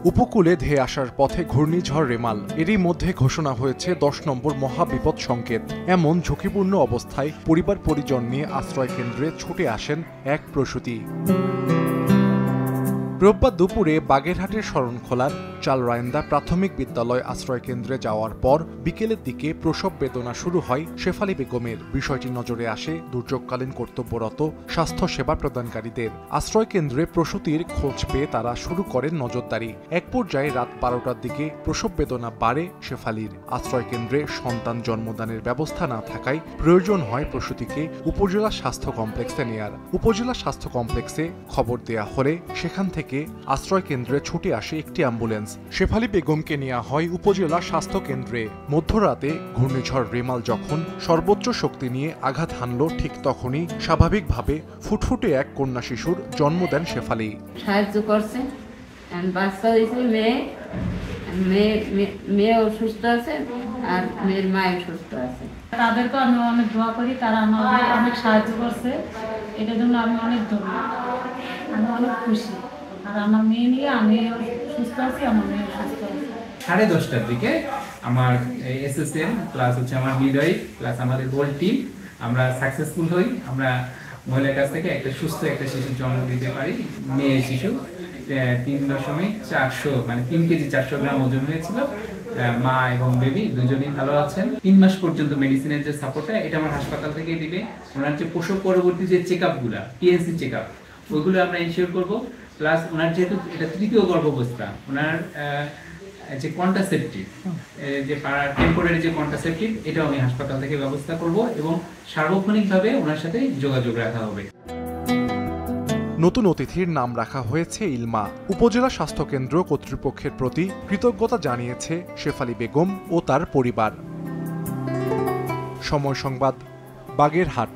উপকূলে ধেয়ে আসার পথে ঘূর্ণিঝড় রেমাল, এরই মধ্যে ঘোষণা হয়েছে 10 নম্বর মহাবিপদ সংকেত। এমন ঝুঁকিপূর্ণ অবস্থায় পরিবার পরিজন নিয়ে আশ্রয় কেন্দ্রে ছুটে আসেন এক প্রসূতি। রোববার দুপুরে বাগেরহাটের শরণখোলার চালরাইন্দা প্রাথমিক বিদ্যালয় আশ্রয় কেন্দ্রে যাওয়ার পর বিকেলের দিকে প্রসব বেদনা শুরু হয় শেফালী বেগমের। বিষয়টি নজরে আসে দুর্যোগকালীন কর্তব্যরত স্বাস্থ্য সেবা প্রদানকারীদের। আশ্রয় কেন্দ্রে প্রসূতির খোঁজ পেয়ে তারা শুরু করেন নজরদারি। এক পর্যায়ে রাত 12টার দিকে প্রসব বেদনা বাড়ে শেফালীর। আশ্রয় কেন্দ্রে সন্তান জন্মদানের ব্যবস্থা না থাকায় প্রয়োজন হয় প্রসূতিকে উপজেলা স্বাস্থ্য কমপ্লেক্সে নেয়ার। উপজেলা স্বাস্থ্য কমপ্লেক্সে খবর দেয়া হলে সেখান থেকে আশ্রয় কেন্দ্রে ছুটে আসে একটি অ্যাম্বুলেন্স। শেফালী বেগমকে নেওয়া হয় উপজেলা স্বাস্থ্য কেন্দ্রে। মধ্যরাতে ঘূর্ণিঝড় রেমাল যখন সর্বোচ্চ শক্তি নিয়ে আঘাত হানল, ঠিক তখনই স্বাভাবিকভাবে ফুটফুটে এক কন্যা শিশুর জন্ম দেন শেফালী। সাহায্য করছে, বাচ্চা হয়েছে, মেয়ে অসুস্থ আছে আর মেয়ের মায়ের সুস্থ আছে। তাদেরকে আমি অনেক দোয়া করি, তারা আমাকে অনেক সাহায্য করছে। এটার জন্য আমি অনেক ধন্যবাদ, আমি অনেক খুশি। আর আমার মেয়ে নিয়ে আমি সুস্থ আছি, আমার মেয়ে সুস্থ আছে। 10:30টার দিকে আমার এসএসএন প্লাস হচ্ছে আমার মিডওয়াইফ প্লাস আমাদের হোল টিম আমরা সাকসেসফুল হই। আমরা মহিলার কাছ থেকে একটা সুস্থ একটা শিশু জন্ম দিতে পারি। মেয়ে শিশু 3.400 মানে 3 কেজি 400 গ্রাম ওজন হয়েছিল। মা এবং বেবি দুজনেই ভালো আছেন। 3 মাস পর্যন্ত মেডিসিনের যে সাপোর্টটা এটা আমার হাসপাতাল থেকে দিবে। ওনার যে প্রসব পরবর্তী যে চেকআপগুলো, পিএনসি চেকআপ, ওইগুলো আমরা ইনশিওর করব। প্লাস ওনার যেহেতু এটা তৃতীয় গর্ভাবস্থা, ওনার যে কন্ট্রাসেপটিভ, যে টেম্পোরারি যে কন্ট্রাসেপটিভ, এটাও আমি হাসপাতাল থেকে ব্যবস্থা করব এবং সার্বক্ষণিকভাবে ওনার সাথে যোগাযোগ রাখা হবে। নতুন অতিথির নাম রাখা হয়েছে ইলমা। উপজেলা স্বাস্থ্য কেন্দ্র কর্তৃপক্ষের প্রতি কৃতজ্ঞতা জানিয়েছে শেফালী বেগম ও তার পরিবার। সময় সংবাদ, বাগেরহাট।